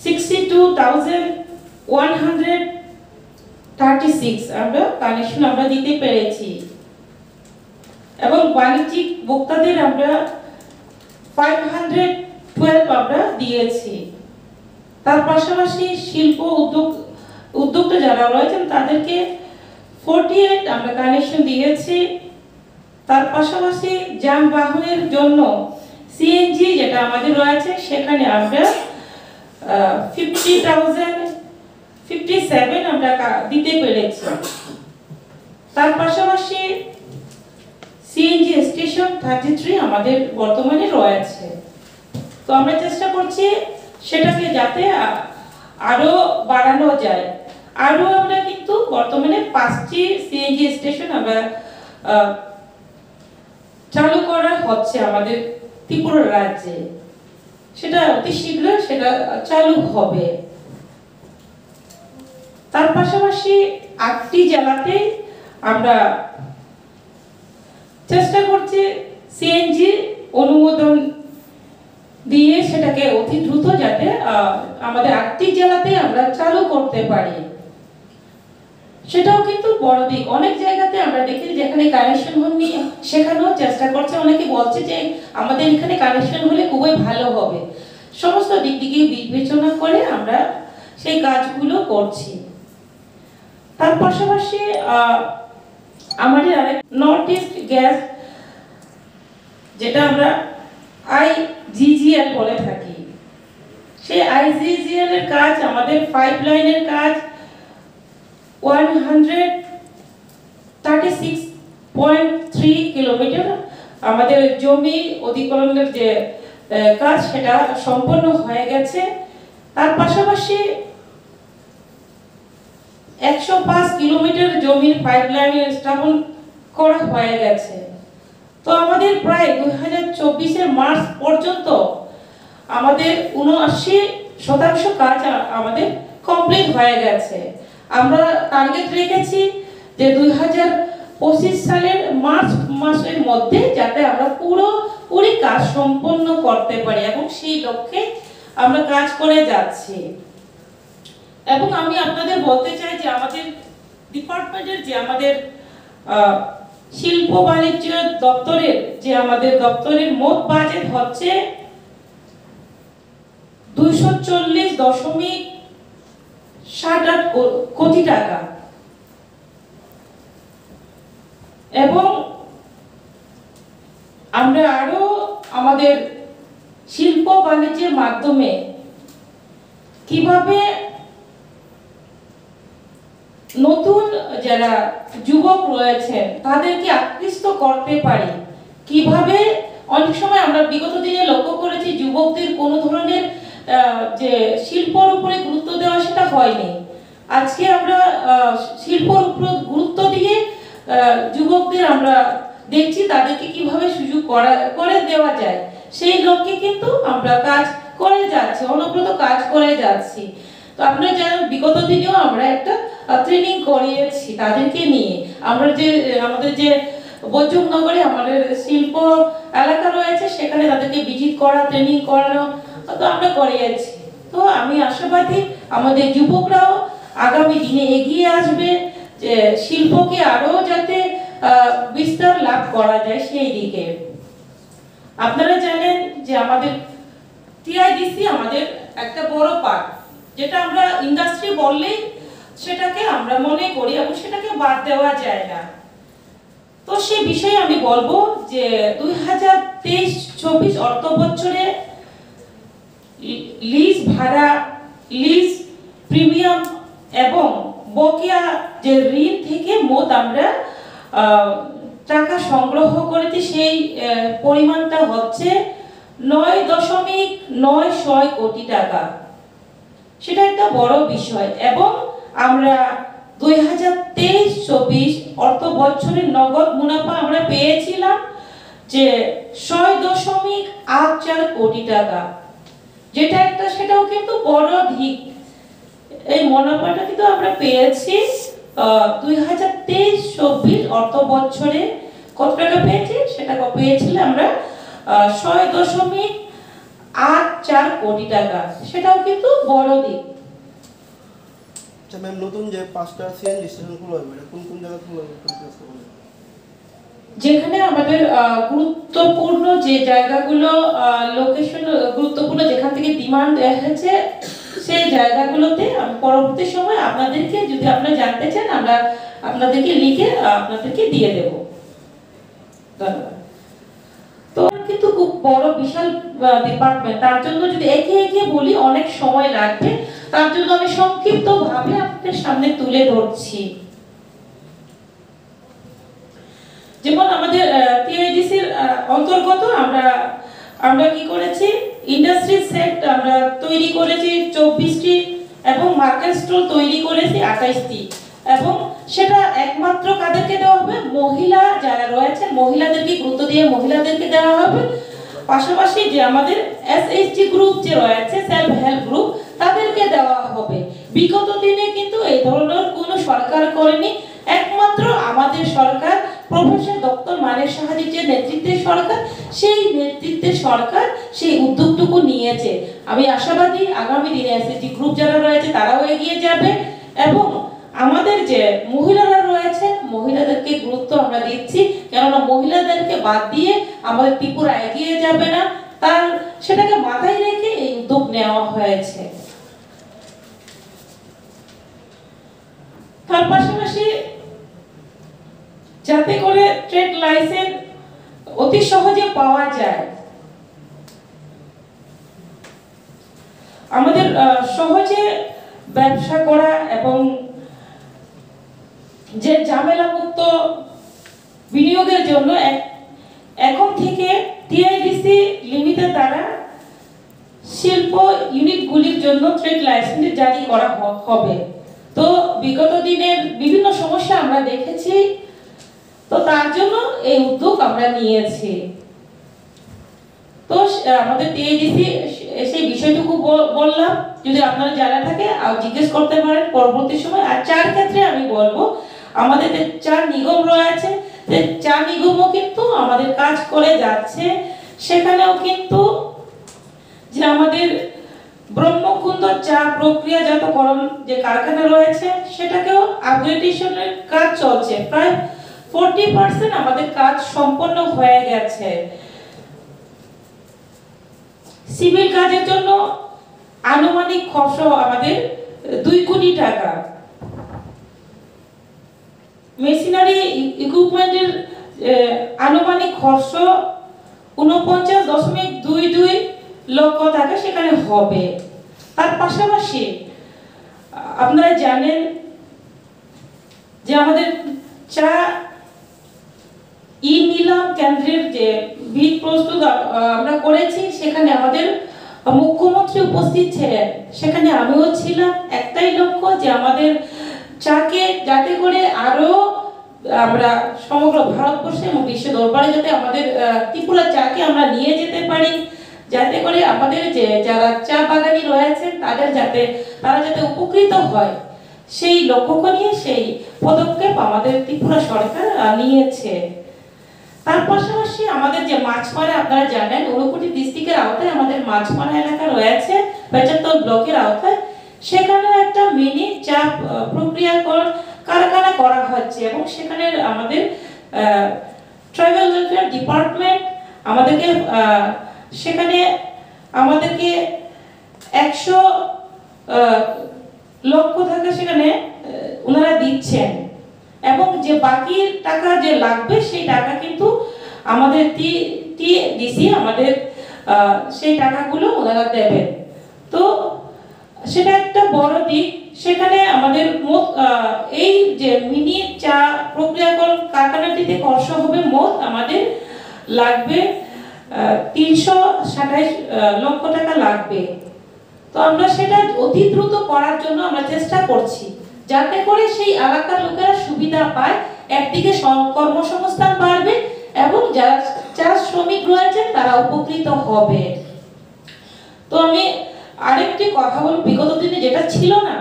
62,136 আমরা কানেকশন আমরা দিতে পেরেছি এবং বাণিজ্যিক ভোক্তাদের আমরা 512 আমরা দিয়েছি। তার পাশাপাশি শিল্প উদ্যোগ উদ্যোক্তা যারা রয়েছেন তাদেরকে 48 আমরা কানেকশন দিয়েছি। তার পাশাপাশি যানবাহনের জন্য সিএনজি যেটা আমাদের রয়েছে সেখানে আমরা 50,057 আমরা দিতে পেরেছি। তার পাশাপাশি সিএনজি স্টেশন 33 আমাদের বর্তমানে রয়েছে। তো আমরা চেষ্টা করছি সেটাকে যাতে আরো বাড়ানো যায়। আরো আমরা কিন্তু বর্তমানে 5টি সিএনজি স্টেশন আমরা চালু করা হচ্ছে আমাদের ত্রিপুরা রাজ্যে, সেটা অতি শীঘ্র সেটা চালু হবে। তার পাশাপাশি 8টি জেলাতে আমরা চেষ্টা করছি সিএনজি অনুমোদন দিয়ে সেটাকে অতি দ্রুত যাতে আমাদের 8টি জেলাতে আমরা চালু করতে পারি। সেটাও কিন্তু বড় দিক। অনেক জায়গাতে আমরা দেখি যেখানে কানেকশন হয়নি সেখানেও চেষ্টা করছে, অনেকে বলছে যে আমাদের এখানে কানেকশন হলে খুবই ভালো হবে। সমস্ত দিক দিকে বিবেচনা করে আমরা সেই কাজগুলো করছি। তার পাশাপাশি আমাদের আরেক নর্থ ইস্ট গ্যাস যেটা আমরা আইজিজিএল বলে থাকি, সেই আইজিজিএল এর কাজ, আমাদের পাইপলাইনের কাজ 136.3 কিলোমিটার আমাদের জমি অধিগ্রহণের যে কাজ সেটা সম্পন্ন হয়ে গেছে। তার পাশাপাশি 105 কিলোমিটার জমির পাইপলাইন স্থাপন করা হয়ে গেছে। তো আমাদের প্রায় 2024 মার্চ পর্যন্ত আমাদের 79% কাজ আমাদের কমপ্লিট হয়ে গেছে। আমরা টার্গেট রেখেছি যে 2025 সালের মার্চ মাসের মধ্যে যাতে আমরা পুরোপুরি কাজ সম্পন্ন করতে পারি, এবং সেই লক্ষ্যে আমরা কাজ করে যাচ্ছি। এবং আমি আপনাদের বলতে চাই যে আমাদের ডিপার্টমেন্টের যে আমাদের শিল্প বাণিজ্য দপ্তরের যে আমাদের দপ্তরের মোট বাজেট হচ্ছে 240.78 কোটি টাকা, এবং আমরা আরো আমাদের শিল্প বাণিজ্যের মাধ্যমে কিভাবে নতুন যারা যুবক রয়েছেন তাদেরকে আকৃষ্ট করতে পারি, কিভাবে অনেক সময় আমরা বিগত দিনে লক্ষ্য করেছি যুবকদের কোনো ধরনের যে শিল্পর উপরে গুরুত্ব দেওয়া সেটা হয়নি। আজকে আমরা শিল্পর উপর গুরুত্ব দিয়ে যুবকদের আমরা দেখছি তাদেরকে কিভাবে সুযোগ করে দেওয়া যায়, সেই লক্ষ্যে কিন্তু আমরা কাজ করে যাচ্ছি, অনবরত কাজ করে যাচ্ছি। তো আপনারা জানেন বিগত দিনেও আমরা একটা ট্রেনিং করিয়েছি তাদেরকে নিয়ে। আমরা যে আমাদের যে বৈজনগরে আমাদের শিল্প এলাকা রয়েছে সেখানে তাদেরকে ভিজিট করা, ট্রেনিং করানো তো আমরা করিয়েছি। তো আমি আশাবাদী আমাদের যুবকরাও আগামী দিনে এগিয়ে আসবে, যে শিল্পকে আরো যাতে বিস্তার লাভ করা যায় সেই দিকে। আপনারা জানেন যে আমাদের টিআইডিসি আমাদের একটা বড় পার্ট, যেটা আমরা ইন্ডাস্ট্রি বললেই সেটাকে আমরা মনে করি এবং সেটাকে বাদ দেওয়া যায় না। তো সেই বিষয়ে আমি বলবো যে 2023-24 অর্থ বছরে লিজ ভাড়া, লিজ প্রিমিয়াম এবং বকেয়া যে ঋণ থেকে মোট আমরা টাকা সংগ্রহ করেছি সেই পরিমাণটা হচ্ছে 9.96 কোটি টাকা। সেটা একটা বড় বিষয়। এবং আমরা 2023-24 অর্থ বছরের নগদ মুনাফা আমরা পেয়েছিলাম যে 6.84 কোটি টাকা, যেটা একটা সেটাও কিন্তু বড় দিক। এই মুনাফাটা কিন্তু আমরা পেয়েছি 2023-24 অর্থ বছরে কত টাকা পেয়েছি, সেটা পেয়েছিলাম আমরা 6.84 কোটি টাকা, সেটাও কিন্তু বড় দিক। আচ্ছা ম্যাম, নতুন যে 5টা সিএনজি স্টেশন খোলা হবে কোন কোন জায়গা খোলা হবে? যেখানে আমাদের গুরুত্বপূর্ণ যে জায়গাগুলো লোকেশন গুরুত্বপূর্ণ, যেখান থেকে ডিমান্ড এসেছে সেই জায়গাগুলোতে পরবর্তী সময় আপনাদেরকে যদি আপনারা জানতে চান আমরা আপনাদেরকে লিখে আপনাদেরকে দিয়ে দেব। ধন্যবাদ। তো কিন্তু খুব বড় বিশাল ডিপার্টমেন্ট, তার জন্য যদি একে একে বলি অনেক সময় লাগবে, তার জন্য আমি সংক্ষিপ্ত ভাবে আপনাদের সামনে তুলে ধরছি। যেমন আমাদের টিআইডিসির অন্তর্গত আমরা কি করেছি, ইন্ডাস্ট্রি সেট আমরা তৈরি করেছি 24টি এবং মার্কেট স্টল তৈরি করেছি 28টি, এবং সেটা একমাত্র কাদেরকে দেওয়া হবে, মহিলা যারা রয়েছে মহিলাদেরকে গুরুত্ব দিয়ে মহিলাদেরকে দেওয়া হবে। পাশাপাশি যে আমাদের এসএইচজি গ্রুপ যে রয়েছে, সেলফ হেল্প গ্রুপ, তাদেরকে দেওয়া হবে। বিগত দিনে কিন্তু এই ধরনের কোনো সরকার করেনি, একমাত্র আমাদের সরকার প্রফেসর ডক্টর মানিক সাহাজির যে নেতৃত্বের সরকার, সেই নেতৃত্বের সরকার সেই উদ্যোগটুকু নিয়েছে। আমি আশাবাদী আগামী দিনে এসএইচজি গ্রুপ যারা রয়েছে তারাও এগিয়ে যাবে, এবং আমাদের যে মহিলারা রয়েছে মহিলাদেরকে গুরুত্ব আমরা দিচ্ছি, কেননা মহিলাদেরকে বাদ দিয়ে আমাদের ত্রিপুরা এগিয়ে যাবে না, তার সেটাকে মাথায় রেখে এই উদ্যোগ নেওয়া হয়েছে। তার পাশাপাশি যাতে করে ট্রেড লাইসেন্স অতি সহজে পাওয়া যায়, আমাদের সহজে ব্যবসা করা এবং যে ঝামেলা মুক্ত বিনিয়োগের জন্য এখন থেকে টিআইডিসি লিমিটেড দ্বারা শিল্প ইউনিটগুলির জন্য ট্রেড লাইসেন্স জারি করা হবে। তো বিগত দিনের বিভিন্ন সমস্যা আমরা দেখেছি, তো তার জন্য এই উদ্যোগ আমরা নিয়েছি। তো আমাদের টিআইডিসি সেই বিষয়টুকু বললাম, যদি আপনারা জানা থাকে আর জিজ্ঞেস করতে পারেন পরবর্তী সময়। আর চার ক্ষেত্রে আমি বলবো, আমাদের যে চার নিগম রয়েছে, যে চার নিগমও কিন্তু আমাদের কাজ করে যাচ্ছে। সেখানেও কিন্তু যে আমাদের ব্রহ্মকুন্দ চা প্রক্রিয়াজাতকরণ যে কারখানা রয়েছে, সেটাকেও আপগ্রেডেশনের কাজ চলছে। প্রায় 40% আমাদের কাজ সম্পন্ন হয়ে গেছে। সিভিল কাজের জন্য আনুমানিক খরচ আমাদের 2 কোটি টাকা। মেশিনারি ইকুইপমেন্টের আনুমানিক খরচ 49.22 লক্ষ টাকা সেখানে হবে। তার পাশাপাশি আপনারা জানেন যে আমাদের চা ই নিলাম কেন্দ্রের যে ভিত প্রস্তুত আমরা করেছি, সেখানে আমাদের মুখ্যমন্ত্রী উপস্থিত ছিলেন, সেখানে আমিও ছিলাম। একটাই লক্ষ্য যে আমাদের চাকে যাতে করে আরো আমরা সমগ্র ভারতবর্ষে এবং বিশ্ব দরবারে যাতে আমাদের ত্রিপুরা চাকে আমরা নিয়ে যেতে পারি, যাতে করে আমাদের যে যারা চা বাগানি রয়েছেন তারা যাতে উপকৃত হয়, সেই লক্ষ্য নিয়ে সেই পদক্ষেপ আমাদের ত্রিপুরা সরকার নিয়েছে। তার পাশাপাশি আমাদের যে মাছমারা, আপনারা জানেন ঊনকোটি ডিস্ট্রিক্টের আওতায় আমাদের মাছমারা এলাকা রয়েছে 75 ব্লকের আওতায়, সেখানে একটা মিনি চা প্রক্রিয়াকরণ কারখানা করা হচ্ছে, এবং সেখানে আমাদের ট্রাইবাল ওয়েলফেয়ার ডিপার্টমেন্ট সেখানে আমাদেরকে 100 লক্ষ টাকা সেখানে ওনারা দিচ্ছেন, এবং যে বাকি টাকা যে লাগবে সেই টাকা কিন্তু আমাদের টিডিসি আমাদের সেই টাকাগুলো ওনারা দেবেন। তো সেটা একটা বড় দিক। সেখানে আমাদের এই যে মিনি চা প্রক্রিয়াকরণ কারখানাটিতে খরচ হবে মোট আমাদের লাগবে 327 লক্ষ টাকা লাগবে। তো আমরা সেটা অতি দ্রুত করার জন্য আমরা চেষ্টা করছি, যাতে করে সেই এলাকার লোকেরা সুবিধা পায়। একদিকে কর্মসংস্থান বাড়বে এবং যারা চা শ্রমিক রয়েছেন তারা উপকৃত হবে। তো আমি আরেকটি কথা বলব, বিগত দিনে যেটা ছিল না,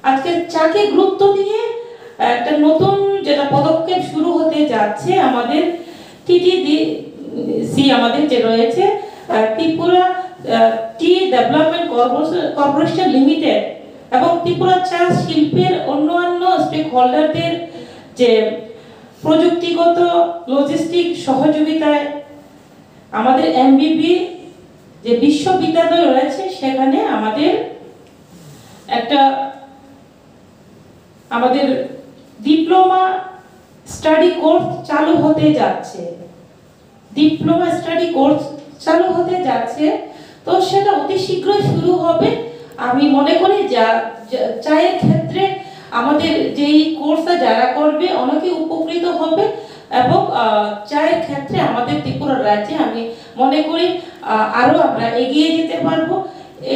আজকে চাকে গুরুত্ব দিয়ে একটা নতুন যেটা পদক্ষেপ শুরু হতে যাচ্ছে। আমাদের টিটিডিসি আমাদের যে রয়েছে ত্রিপুরা টি ডেভেলপমেন্ট কর্পোরেশন লিমিটেড এবং ত্রিপুরা চা শিল্পের অন্যান্য স্টেক হোল্ডারদের যে প্রযুক্তিগত লজিস্টিক সহযোগিতায় আমাদের এমবিবি যে বিশ্ববিদ্যালয় রয়েছে, সেখানে আমাদের একটা আমাদের ডিপ্লোমা স্টাডি কোর্স চালু হতে যাচ্ছে, ডিপ্লোমা স্টাডি কোর্স চালু হতে যাচ্ছে। তো সেটা অতি শীঘ্রই শুরু হবে। আমি মনে করি চায়ের ক্ষেত্রে আমাদের যেই কোর্সটা যারা করবে অনেকে উপকৃত হবে এবং চায়ের ক্ষেত্রে আমাদের ত্রিপুরা রাজ্যে আমি মনে করি আরো আমরা এগিয়ে যেতে পারবো।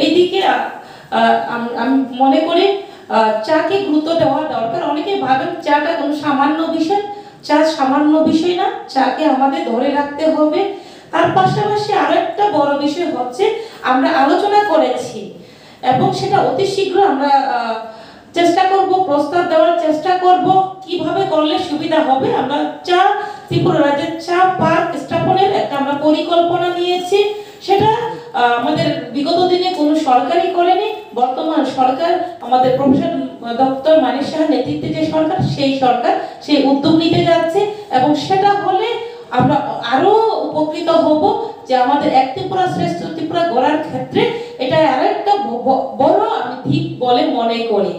এইদিকে আমি মনে করি চাকে গুরুত্ব দেওয়া দরকার। অনেকে ভাবেন চাটা কোনো সামান্য বিষয়, চা সামান্য বিষয় না, চাকে আমাদের ধরে রাখতে হবে। তার পাশাপাশি আরো একটা বড় বিষয় হচ্ছে আমরা আলোচনা করেছি এবং সেটা অতি শীঘ্র আমরা চেষ্টা করব, প্রস্তাব দেওয়ার চেষ্টা করব কিভাবে করলে সুবিধা হবে। আমরা চা ত্রিপুরা রাজ্যের চা পার্ক স্থাপনের একটা আমরা পরিকল্পনা নিয়েছি। সেটা আমাদের বিগত দিনে কোনো সরকারই করেনি। বর্তমান সরকার আমাদের প্রফেসর ডক্টর মানিক সাহার নেতৃত্বে যে সরকার, সেই সরকার সেই উদ্যোগ নিতে যাচ্ছে এবং সেটা হলে আমরা আরো উপকৃত হব যে আমাদের এক ত্রিপুরা শ্রেষ্ঠ ত্রিপুরা গড়ার ক্ষেত্রে এটা আরো একটা বড় আমি দিক বলে মনে করি।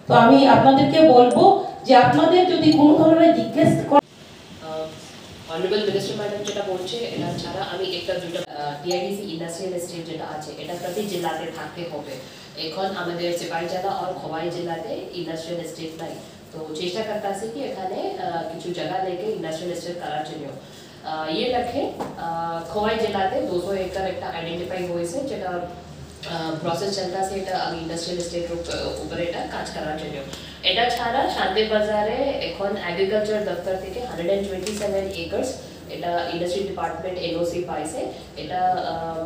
তো আমি আপনাদেরকে বলবো যে আপনাদের যদি কোনো ধরনের জিজ্ঞেস অনারেবল মিনিস্টার ম্যাডাম যেটা বলছে এটা ছাড়া আমি একটা দুটো টিআইডিসি ইন্ডাস্ট্রিয়াল এস্টেট যেটা আছে এটা প্রতি জেলাতে থাকতে হবে। এখন আমাদের সিপাহী জেলা আর খোয়াই জেলাতে ইন্ডাস্ট্রিয়াল এস্টেট নাই, তো চেষ্টা করতে আছে কি এখানে কিছু জায়গা লেকে ইন্ডাস্ট্রিয়াল এস্টেট করার জন্য। ये रखे খোয়াই জেলাতে 200 একর একটা আইডেন্টিফাই হয়েছে, যেটা প্রসেস চলতে আছে। এটা আমি ইন্ডাস্ট্রিয়াল এস্টেট উপরে এটা কাজ করার জন্য। এটা ছাড়া শান্তি বাজারে এখন এগ্রিকালচার দপ্তর থেকে 127 একর্স এটা ইন্ডাস্ট্রি ডিপার্টমেন্ট এনওসি পাইছে। এটা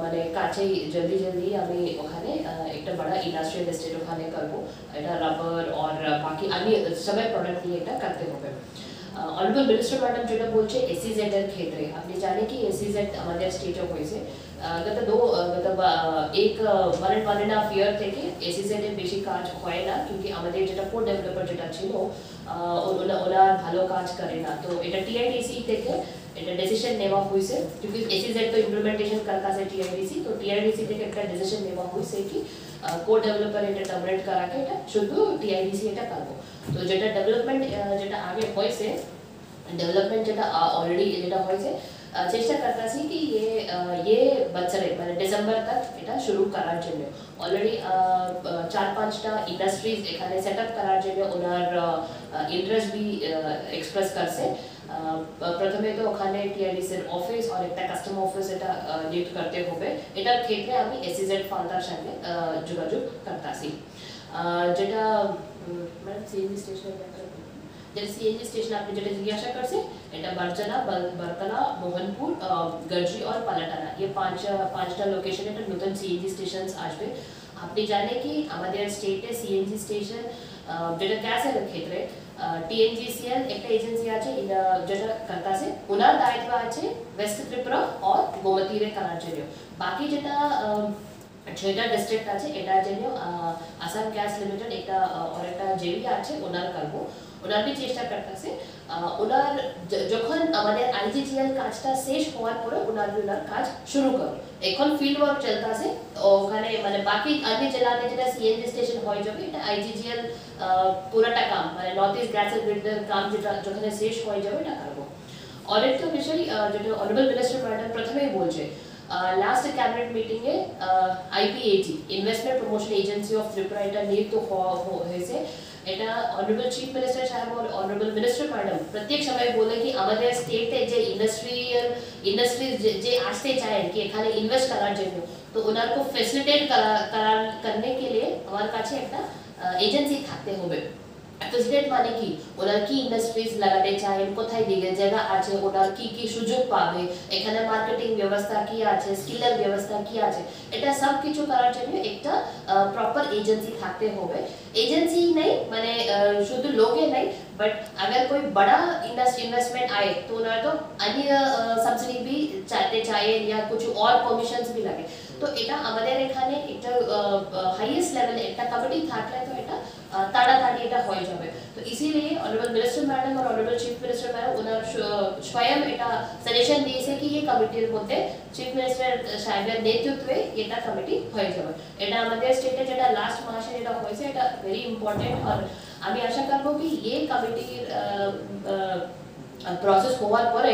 মানে কাছেই জলদি আমি ওখানে একটা বড় ইন্ডাস্ট্রিয়াল এস্টেট ওখানে করব। এটা রাবার আর বাকি আমি সবাই প্রোডাক্ট নিয়ে এটা করতে হবে। অনারেবল মিনিস্টার ম্যাডাম যেটা বলছে এসইজেড এর ক্ষেত্রে আপনি জানেন কি এসইজেড আমাদের স্টেটে হয়েছে গত 1.5 ইয়ার থেকে এসইজেড এর বেশি কাজ হয় না, কিন্তু আমাদের যেটা কোড ডেভেলপার যেটা ছিল ওরা ভালো কাজ করে না। তো এটা টিআইডিসি থেকে এটা ডিসিশন নেওয়া হয়েছে, কিন্তু এসইজেড তো ইমপ্লিমেন্টেশন করতে আছে টিআইডিসি, তো টিআইডিসি থেকে একটা ডিসিশন নেওয়া হয়েছে কি কোড ডেভেলপার এটা টার্মিনেট করাকে এটা শুধু টিআইডিসি এটা করবো। তো যেটা ডেভেলপমেন্ট যেটা আগে হয়েছে, ডেভেলপমেন্ট যেটা অলরেডি যেটা হয়েছে চেষ্টা করতেছি কি ये বছরে মানে ডিসেম্বর তক এটা শুরু করার জন্য। অলরেডি 4-5টা ইন্ডাস্ট্রিজ এখানে সেট আপ করার জন্য ওনার ইন্টারেস্ট বি এক্সপ্রেস করছে। প্রথমে তো ওখানে টিআইডিসির অফিস আর একটা কাস্টমার অফিস এটা লিড করতে হবে। এটার ক্ষেত্রে আমি এসইজেড ফান্ডার সঙ্গে যোগাযোগ করতেছি। যেটা মানে সিএনজি স্টেশন যেটা সিএনজি স্টেশন আপনি যেটা জিজ্ঞাসা করছে এটা বারজানা, বারকালা, মোহনপুর, গর্জি আর পালাটানা, ये পাঁচটা লোকেশনে এটা নতুন সিএনজি স্টেশন আসবে। আপনি জানেন কি আমাদের স্টেটে সিএনজি স্টেশন যেটা গ্যাসের ক্ষেত্রে টিএনজিসিএল একটা এজেন্সি আছে যেটা করতেছে, ওনার দায়িত্ব আছে ওয়েস্ট ত্রিপুরা আর গোমতীরে করার জন্য। বাকি যেটা 6টা ডিস্ট্রিক্ট আছে এটা জন্য আসাম গ্যাস লিমিটেড একটা আর একটা জেবি আছে ওনার করব। ওনার বি চেষ্টা করতেছে ওনার যখন আমাদের আইজিজিএল কাজটা শেষ হওয়ার পরে ওনার কাজ শুরু করবে। এখন ফিল্ড ওয়ার্ক চলতেছে ওখানে মানে বাকি अन्य জেলাতে যেটা সিএনজি স্টেশন হয়ে যাবে এটা আইজিজিএল পুরোটা কাম মানে নর্থ ইস্ট গ্যাসের গ্রিডের কাম যেটা যখন শেষ হয়ে যাবে এটা করব। আর একটা বিষয় যেটা অনারেবল মিনিস্টার ম্যাডাম প্রথমেই বলছে লাস্ট ক্যাবিনেট মিটিংয়ে IPAT investment promotion agency of Tripura এটা নিযুক্ত হয়েছে। এটা অনারেবল চিফ মিনিস্টার সাহেব আর অনারেবল মিনিস্টার ম্যাডাম প্রত্যেক সময় বলে কি আমাদের স্টেটে যে ইন্ডাস্ট্রিজ যে আসতে চায় কি এখানে ইনভেস্ট করার জন্য, তো ওনার को ফ্যাসিলিটেট करने के लिए আমার কাছে একটা এজেন্সি থাকতে হবে। ফ্যাসিলিটেট মানে কি ওনার কি ইন্ডাস্ট্রিজ লাগাতে চায়, কোথায় দিকে জায়গা আছে, ওনার কি সুযোগ পাবে, এখানে মার্কেটিং ব্যবস্থা কি আছে, স্কিলের ব্যবস্থা কি আছে, এটা সব কিছু করার জন্য একটা প্রপার এজেন্সি থাকতে হবে। एजेंसी नहीं माने शुद्ध लोगे नहीं, बट अगर कोई बड़ा इन्वेस्टमेंट आए तो ना तो अन्य सब्सिडी भी चाहते चाहिए या कुछ और परमिशंस भी लगे। তো এটা আমাদের এখানে একটা হাইয়েস্ট লেভেলে একটা কমিটি থাকলে তো এটা তাড়াতাড়ি এটা হয়ে যাবে। তো ইসিলিয়ে অনারেবল মিনিস্টার ম্যাডাম আর অনারেবল চিফ মিনিস্টার ম্যাডাম ওনার স্বয়ং এটা সাজেশন দিয়েছে কি এই কমিটির মধ্যে চিফ মিনিস্টার সাহেবের নেতৃত্বে এটা কমিটি হয়ে যাবে। এটা আমাদের স্টেটে যেটা লাস্ট মাসে যেটা হয়েছে এটা ভেরি ইম্পর্টেন্ট। আর আমি আশা করবো কি এই কমিটির প্রসেস হওয়ার পরে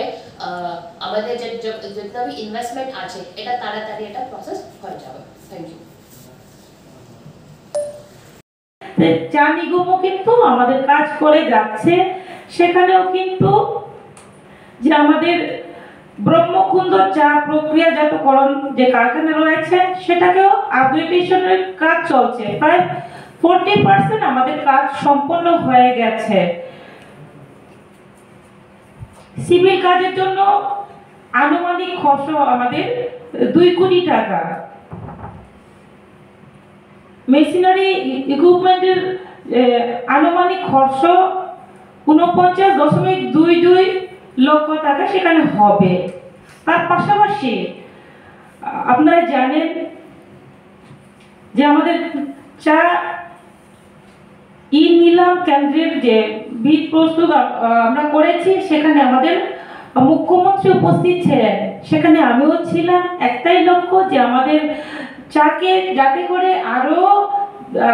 আমাদের যে যেটা भी ইনভেস্টমেন্ট আছে এটা তাড়াতাড়ি এটা প্রসেস হয়ে যাবে। Thank you. চা নিগমও কিন্তু আমাদের কাজ করে যাচ্ছে, সেখানেও কিন্তু যে আমাদের ব্রহ্মকুন্দ চা প্রক্রিয়াজাতকরণ যে কারখানা রয়েছে সেটাকেও আপগ্রেডেশনের কাজ চলছে। প্রায় 40% আমাদের কাজ সম্পন্ন হয়ে গেছে। সিভিল কাজের জন্য আনুমানিক খরচ আমাদের 2 কোটি টাকা। মেশিনারি ইকুইপমেন্টের আনুমানিক খরচ 49.22 লক্ষ টাকা সেখানে হবে। তার পাশাপাশি আপনারা জানেন যে আমাদের চা নিলাম কেন্দ্রের যে ভিত প্রস্তুত আমরা করেছি সেখানে আমাদের মুখ্যমন্ত্রী উপস্থিত ছিলেন, সেখানে আমিও ছিলাম। একটাই লক্ষ্য যে আমাদের চাকে যাতে করে আরো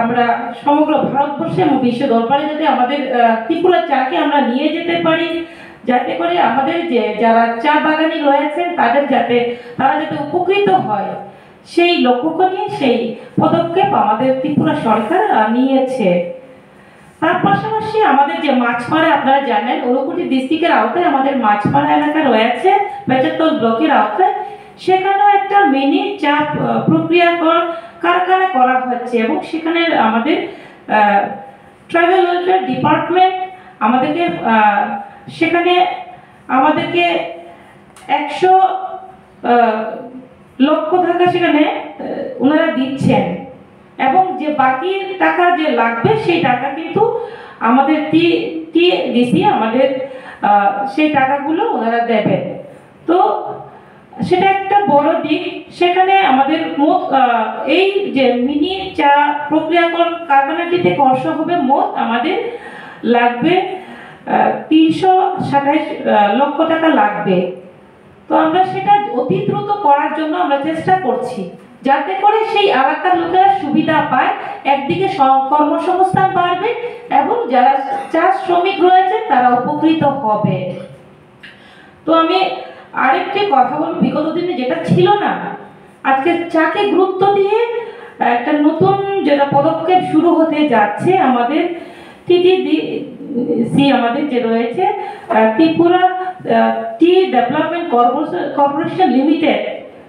আমরা সমগ্র ভারতবর্ষে এবং বিশ্ব দরবারে যাতে আমাদের ত্রিপুরা চাকে আমরা নিয়ে যেতে পারি, যাতে করে আমাদের যে যারা চা বাগানি রয়েছেন তারা যাতে উপকৃত হয়, সেই লক্ষ্য নিয়ে সেই পদক্ষেপ আমাদের ত্রিপুরা সরকার নিয়েছে। তার পাশাপাশি আমাদের যে মাছমারা আপনারা জানেন ঊনকোটি ডিস্ট্রিক্টের আওতায় আমাদের মাছমারা এলাকা রয়েছে 75 ব্লকের আওতায়, সেখানেও একটা মিনি চা প্রক্রিয়াকরণ কারখানা করা হচ্ছে এবং সেখানে আমাদের ট্রাইবাল ওয়েলফেয়ার ডিপার্টমেন্ট আমাদেরকে 100 লক্ষ টাকা সেখানে ওনারা দিচ্ছেন এবং যে বাকি টাকা যে লাগবে সেই টাকা কিন্তু আমাদের টিডিসি আমাদের সেই টাকাগুলো ওনারা দেবেন। তো সেটা একটা বড় দিক। সেখানে আমাদের এই যে মিনি চা প্রক্রিয়াকরণ কারখানাটিতে খরচ হবে মোট আমাদের লাগবে 327 লক্ষ টাকা লাগবে। তো আমরা সেটা অতি দ্রুত করার জন্য আমরা চেষ্টা করছি যাতে করে সেই এলাকার লোকেরা সুবিধা পায়, একদিকে কর্মসংস্থান বাড়বে এবং যারা চা শ্রমিক রয়েছে তারা উপকৃত হবে। তো আমি আরেকটি কথা বলব, বিগত দিনে যেটা ছিল না, আজকে চাকে গুরুত্ব দিয়ে একটা নতুন যেটা পদক্ষেপ শুরু হতে যাচ্ছে আমাদের টিটিডিসি আমাদের যে রয়েছে ত্রিপুরা টি ডেভেলপমেন্ট কর্পোরেশন লিমিটেড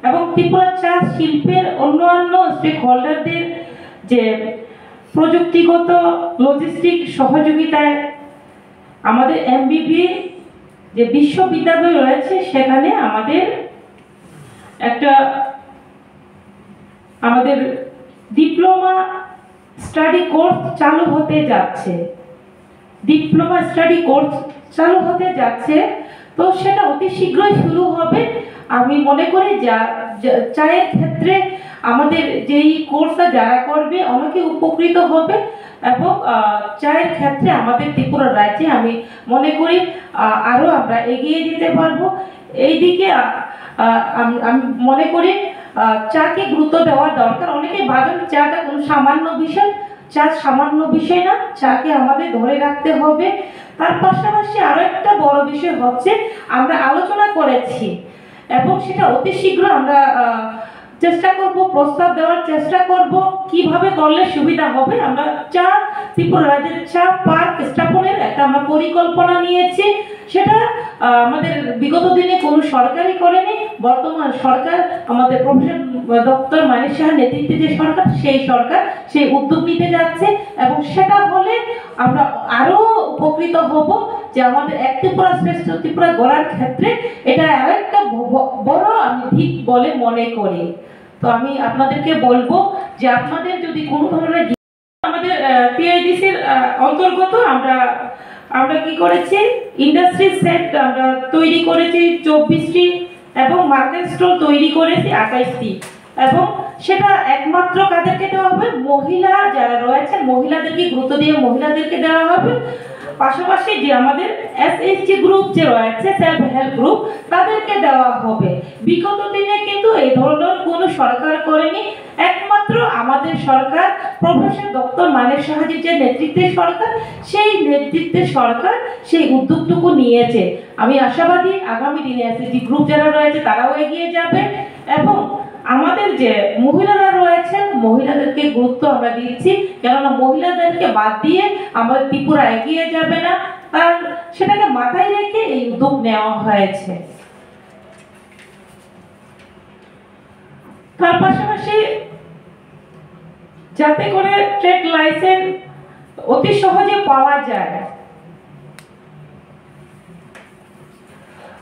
এবং ত্রিপুরা চা শিল্পের অন্যান্য স্টেক হোল্ডারদের যে প্রযুক্তিগত লজিস্টিক সহযোগিতায় আমাদের এমবিবি যে বিশ্ববিদ্যালয় রয়েছে সেখানে আমাদের ডিপ্লোমা স্টাডি কোর্স চালু হতে যাচ্ছে। তো সেটা অতি শীঘ্রই শুরু হবে। আমি মনে করি চায়ের ক্ষেত্রে আমাদের যেই কোর্সটা যারা করবে অনেকে উপকৃত হবে এবং চায়ের ক্ষেত্রে আমাদের ত্রিপুরা রাজ্যে আমি মনে করি আরো আমরা এগিয়ে যেতে পারবো। এইদিকে আমি মনে করি চাকে গুরুত্ব দেওয়া দরকার। অনেকে ভাবেন চাটা কোনো সামান্য বিষয়, চা সামান্য বিষয় না, চাকে আমাদের ধরে রাখতে হবে। তার পাশাপাশি আরো একটা বড় বিষয় হচ্ছে আমরা আলোচনা করেছি এবং সেটা অতি শীঘ্র আমরা চেষ্টা করব, প্রস্তাব দেওয়ার চেষ্টা করব কিভাবে করলে সুবিধা হবে। আমরা ত্রিপুরা রাজ্যের চা পার্ক স্থাপনের একটা আমরা পরিকল্পনা নিয়েছি। সেটা আমাদের বিগত দিনে কোনো সরকারই করেনি। বর্তমান সরকার আমাদের প্রফেসর ডক্টর মানিক সাহার নেতৃত্বে যে সরকার সেই উদ্যোগ নিতে যাচ্ছে এবং সেটা হলে আমরা আরো উপকৃত হব যে আমাদের এক ত্রিপুরা শ্রেষ্ঠ ত্রিপুরা গড়ার ক্ষেত্রে এটা আরেকটা বড় আমি দিক বলে মনে করি। তো আমি আপনাদেরকে বলবো যে আপনাদের যদি কোনো ধরনের আমাদের টিআইডিসির অন্তর্গত আমরা কি করেছি, ইন্ডাস্ট্রি সেট আমরা তৈরি করেছি 24টি এবং মার্কেট স্টল তৈরি করেছি 28টি এবং সেটা একমাত্র কাদেরকে দেওয়া হবে, মহিলা যারা রয়েছেন মহিলাদেরকে গুরুত্ব দিয়ে মহিলাদেরকে দেওয়া হবে। পাশাপাশি যে আমাদের এসএইচজি গ্রুপ যে রয়েছে, সেলফ হেল্প গ্রুপ, তাদেরকে দেওয়া হবে। বিগত দিনে কিন্তু এই ধরনের কোনো সরকার করেনি, একমাত্র আমাদের সরকার প্রফেসর ডক্টর মানিক সাহাজির যে নেতৃত্বের সরকার, সেই নেতৃত্বের সরকার সেই উদ্যোগটুকু নিয়েছে। আমি আশাবাদী আগামী দিনে এসএইচজি গ্রুপ যারা রয়েছে তারাও এগিয়ে যাবে এবং আমাদের যে মহিলারা রয়েছেন মহিলাদেরকে গুরুত্ব আমরা দিচ্ছি, কেননা মহিলাদেরকে বাদ দিয়ে আমাদের ত্রিপুরা এগিয়ে যাবে না, তার সেটাকে মাথায় রেখে এই উদ্যোগ নেওয়া হয়েছে। তার পাশাপাশি যাতে করে ট্রেড লাইসেন্স অতি সহজে পাওয়া যায়,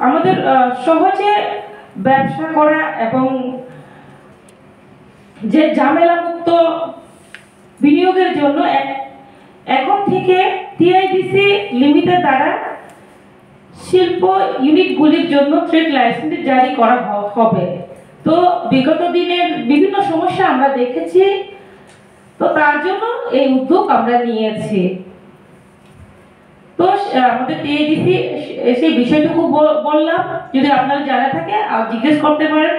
আমাদের সহজে ব্যবসা করা এবং যে ঝামেলা মুক্ত বিনিয়োগের জন্য এখন থেকে টিআইডিসি লিমিটেড দ্বারা শিল্প ইউনিটগুলির জন্য ট্রেড লাইসেন্স জারি করা হবে। তো বিগত দিনের বিভিন্ন সমস্যা আমরা দেখেছি, তো তার জন্য এই উদ্যোগ আমরা নিয়েছি। তো আমাদের টিআইডিসি সেই বিষয়টুকু বললাম, যদি আপনারা জানা থাকে আর জিজ্ঞেস করতে পারেন।